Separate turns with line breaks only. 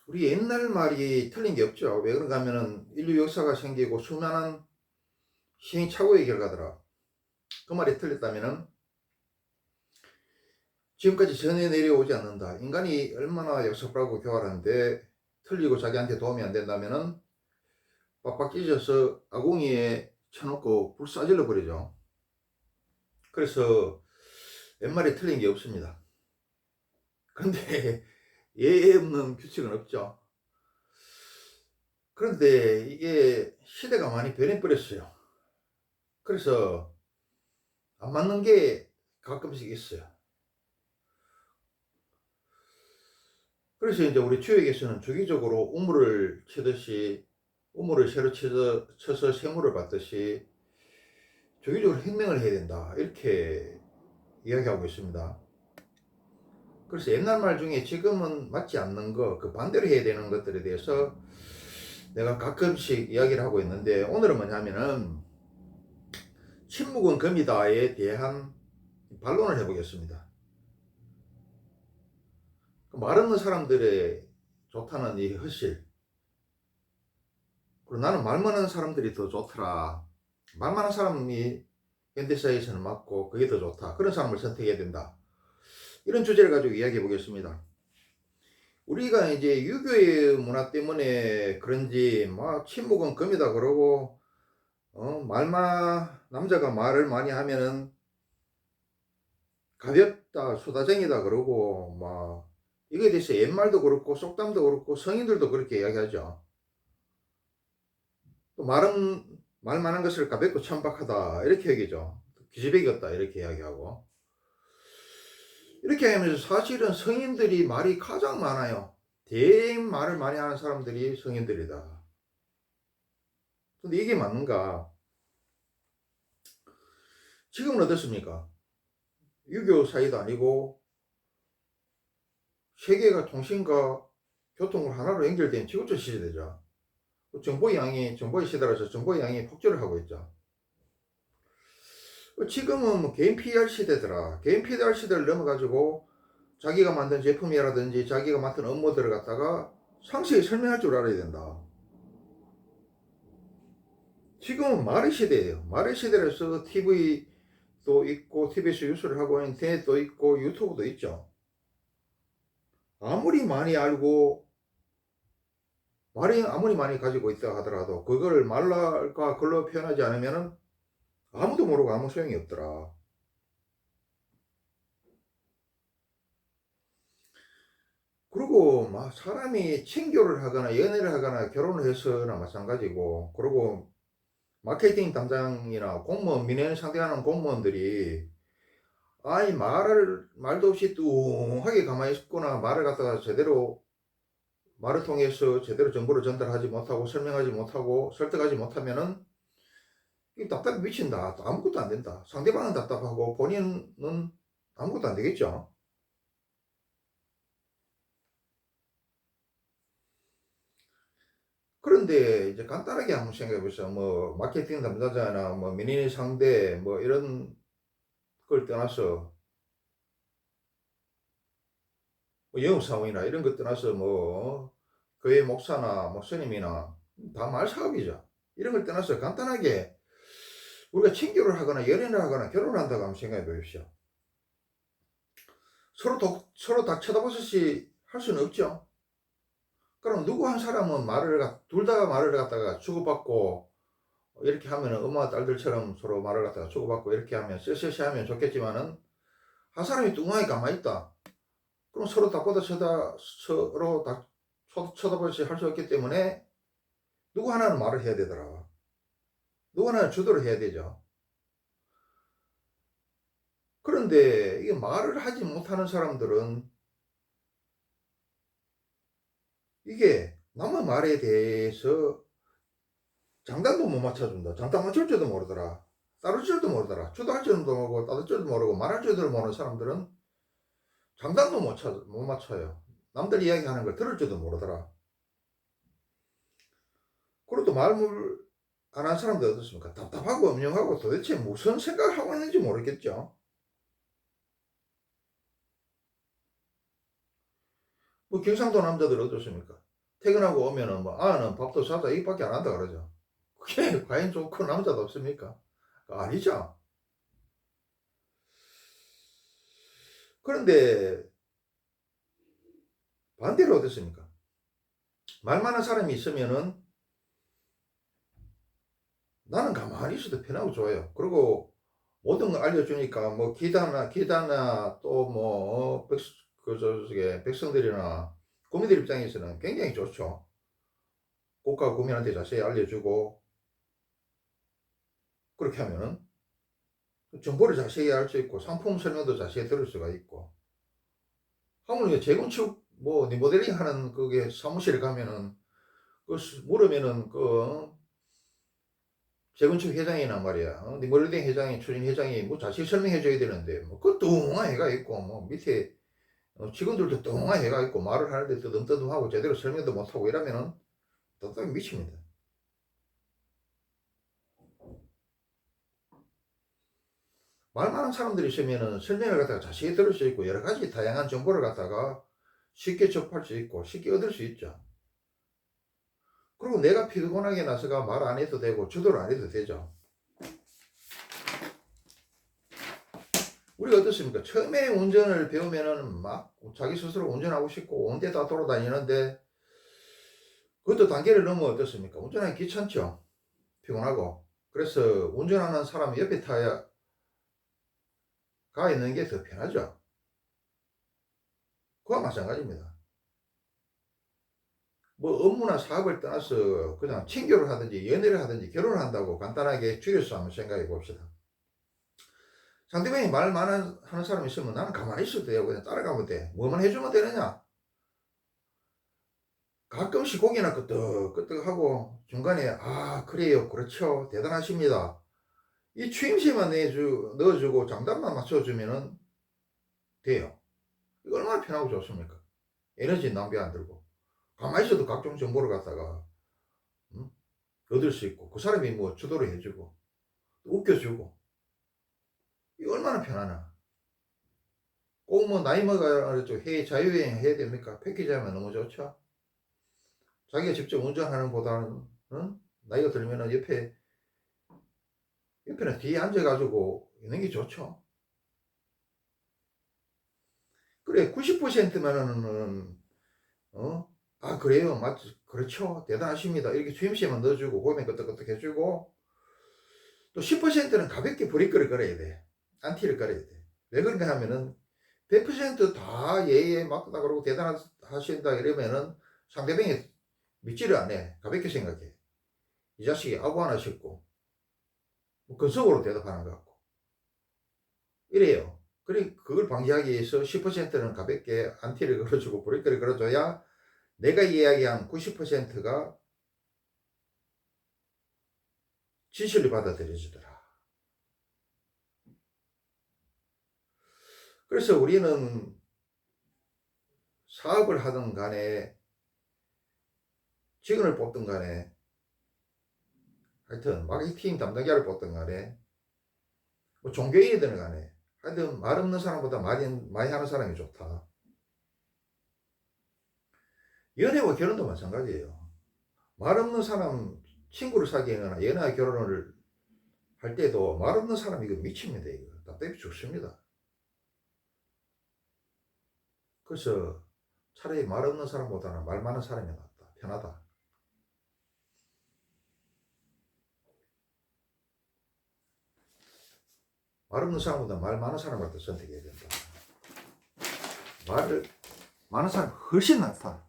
우리 옛날 말이 틀린 게 없죠. 왜 그런가 하면은 인류 역사가 생기고 수많은 시행착오의 결과더라. 그 말이 틀렸다면은 지금까지 전해 내려오지 않는다. 인간이 얼마나 역습하고 교활한데 틀리고 자기한테 도움이 안 된다면은 빡빡 찢어서 아궁이에 쳐놓고 불 쏴질러 버리죠. 그래서 옛말에 틀린 게 없습니다. 그런데 예의 없는 규칙은 없죠. 그런데 이게 시대가 많이 변해버렸어요. 그래서 안 맞는 게 가끔씩 있어요. 그래서 이제 우리 주역에서는 주기적으로 우물을 치듯이 우물을 새로 쳐서 새물을 받듯이 주기적으로 혁명을 해야 된다. 이렇게 이야기하고 있습니다. 그래서 옛날 말 중에 지금은 맞지 않는 거, 그 반대로 해야 되는 것들에 대해서 내가 가끔씩 이야기를 하고 있는데 오늘은 뭐냐면은 침묵은 금이다에 대한 반론을 해보겠습니다. 말 없는 사람들의 좋다는 이 허실. 그리고 나는 말 많은 사람들이 더 좋더라. 말 많은 사람이 현대사회에서는 맞고 그게 더 좋다. 그런 사람을 선택해야 된다. 이런 주제를 가지고 이야기해 보겠습니다. 우리가 이제 유교의 문화 때문에 그런지 막 침묵은 금이다 그러고 남자가 말을 많이 하면은 가볍다 수다쟁이다 그러고 막 이거에 대해서 옛말도 그렇고 속담도 그렇고 성인들도 그렇게 이야기하죠. 또 말 많은 것을 가볍고 천박하다 이렇게 얘기죠. 기집애기였다 이렇게 이야기하고 이렇게 하면서 사실은 성인들이 말이 가장 많아요. 대인 말을 많이 하는 사람들이 성인들이다. 근데 이게 맞는가? 지금은 어떻습니까? 유교 사회도 아니고 세계가 통신과 교통으로 하나로 연결된 지구촌 시대죠. 정보의 시대라서 정보의 양이 폭주를 하고 있죠. 지금은 뭐 개인 PR 시대더라. 개인 PR 시대를 넘어가지고 자기가 만든 제품이라든지 자기가 맡은 업무들을 갖다가 상세히 설명할 줄 알아야 된다. 지금은 말의 시대예요. 말의 시대라서 TV도 있고 TBS 뉴스를 하고 인터넷도 있고 유튜브도 있죠. 아무리 많이 알고 말이 아무리 많이 가지고 있다 하더라도 그걸 말과 글로 표현하지 않으면은 아무도 모르고 아무 소용이 없더라. 그리고 막 사람이 친교를 하거나 연애를 하거나 결혼을 해서나 마찬가지고 그리고 마케팅 담당이나 공무원 민원 상대하는 공무원들이 아니 말도 없이 뚱하게 가만히 있거나 말을 갖다가 제대로 말을 통해서 제대로 정보를 전달하지 못하고 설명하지 못하고 설득하지 못하면은 이 답답해 미친다. 아무것도 안 된다. 상대방은 답답하고 본인은 아무것도 안 되겠죠. 그런데 이제 간단하게 한번 생각해 보세요. 뭐 마케팅 담당자나 뭐 민의 상대 뭐 이런 걸 떠나서 뭐 영업사원이나 이런 것 떠나서 뭐 교회 목사나 뭐 스님이나 다 말사업이죠. 이런 걸 떠나서 간단하게 우리가 친교를 하거나 연애를 하거나 결혼을 한다고 한번 생각해 보십시오. 서로 다 쳐다보듯이 할 수는 없죠. 그럼 누구 한 사람은 둘 다 말을 갖다가 주고받고 이렇게 하면은 엄마 딸들처럼 서로 말을 갖다가 주고받고 이렇게 하면 쎄쎄쎄 하면 좋겠지만은 한 사람이 뚱하게 가만히 있다. 그럼 서로 다 쳐다보듯이 할 수 없기 때문에 누구 하나는 말을 해야 되더라. 누구 하나는 주도를 해야 되죠. 그런데 이게 말을 하지 못하는 사람들은 이게 남의 말에 대해서 장단도 못 맞춰준다. 장단 맞출 줄도 모르더라. 따를 줄도 모르더라. 주도할 줄도 모르고 따를 줄도 모르고 말할 줄도 모르는 사람들은 장단도 못 맞춰요. 남들 이야기하는 걸 들을 줄도 모르더라. 그리고 또 말을 안 한 사람들 어떻습니까? 답답하고 엄령하고 도대체 무슨 생각을 하고 있는지 모르겠죠. 뭐 경상도 남자들 어떻습니까? 퇴근하고 오면은 뭐 아는 밥도 사자 이밖에 안 한다 그러죠. 그게 과연 좋고 남자도 없습니까? 아니죠. 그런데 반대로 어떻습니까? 말 많은 사람이 있으면은 나는 가만히 있어도 편하고 좋아요. 그리고 모든 걸 알려주니까 뭐 기다나 또 뭐 백성들이나 국민들 입장에서는 굉장히 좋죠. 국가 국민한테 자세히 알려주고 그렇게 하면은 정보를 자세히 알 수 있고 상품 설명도 자세히 들을 수가 있고 하물며 재건축 뭐 리모델링 하는 그게 사무실에 가면은 그 물으면은 그 재건축 회장이란 말이야. 리모델링 회장이 추진 회장이 뭐 자세히 설명해 줘야 되는데 뭐 그 뚱한 해가 있고 뭐 밑에 직원들도 뚱한 해가 있고 말을 하는데 뜨듬뜨듬하고 제대로 설명도 못하고 이러면은 답답해 미칩니다. 말 많은 사람들이 있으면은 설명을 갖다가 자세히 들을 수 있고 여러 가지 다양한 정보를 갖다가 쉽게 접할 수 있고 쉽게 얻을 수 있죠. 그리고 내가 피곤하게 나서가 말 안 해도 되고 주도를 안 해도 되죠. 우리가 어떻습니까? 처음에 운전을 배우면은 막 자기 스스로 운전하고 싶고 온 데 다 돌아다니는데 그것도 단계를 넘어 어떻습니까? 운전하기 귀찮죠. 피곤하고. 그래서 운전하는 사람 옆에 타야 가 있는 게 더 편하죠. 그와 마찬가지입니다. 뭐 업무나 사업을 떠나서 그냥 친교를 하든지 연애를 하든지 결혼을 한다고 간단하게 줄여서 한번 생각해 봅시다. 상대방이 말 많은 하는 사람이 있으면 나는 가만히 있어도 돼요. 그냥 따라가면 돼. 뭐만 해주면 되느냐? 가끔씩 고개나 끄덕끄덕하고 중간에 아 그래요 그렇죠 대단하십니다 이 추임새만 넣어주고 장단만 맞춰주면은 돼요. 이거 얼마나 편하고 좋습니까? 에너지 낭비 안 들고 가만히 있어도 각종 정보를 갖다가 얻을 수 있고 그 사람이 뭐 주도를 해주고 웃겨주고 이거 얼마나 편하나. 꼭 뭐 나이 먹어가지고 자유여행 해야 됩니까? 패키지 하면 너무 좋죠. 자기가 직접 운전하는 보다는 나이가 들면은 옆에는 뒤에 앉아가지고 있는 게 좋죠. 그래 90%면은 아 그래요 맞지 그렇죠 대단하십니다 이렇게 추임새만 넣어주고 고개 끄덕끄덕 해주고 또 10%는 가볍게 브레이크를 걸어야 돼. 안티를 걸어야 돼. 왜 그런가 하면은 100%다 예의에 맞다 그러고 대단하신다 이러면은 상대방이 믿지를 않네. 가볍게 생각해. 이 자식이 아구 하나 싶고 뭐 근성으로 대답하는 것 같고 이래요. 그래 그걸 방지하기 위해서 10%는 가볍게 안티를 걸어주고 브레이크를 걸어줘야 내가 이야기한 90%가 진실을 받아들여주더라. 그래서 우리는 사업을 하든 간에 직원을 뽑든 간에 하여튼 마케팅 담당자를 뽑든 간에 뭐 종교인이든 간에 하여튼 말 없는 사람보다 많이 하는 사람이 좋다. 연애와 결혼도 마찬가지예요. 말 없는 사람 친구를 사귀거나 연애와 결혼을 할 때도 말 없는 사람 이거 미칩니다. 이거 답답해 죽습니다. 그래서 차라리 말 없는 사람보다는 말 많은 사람이 낫다. 편하다. 말 없는 사람보다 말 많은 사람을 더 선택해야 된다. 말을 많은 사람이 훨씬 낫다.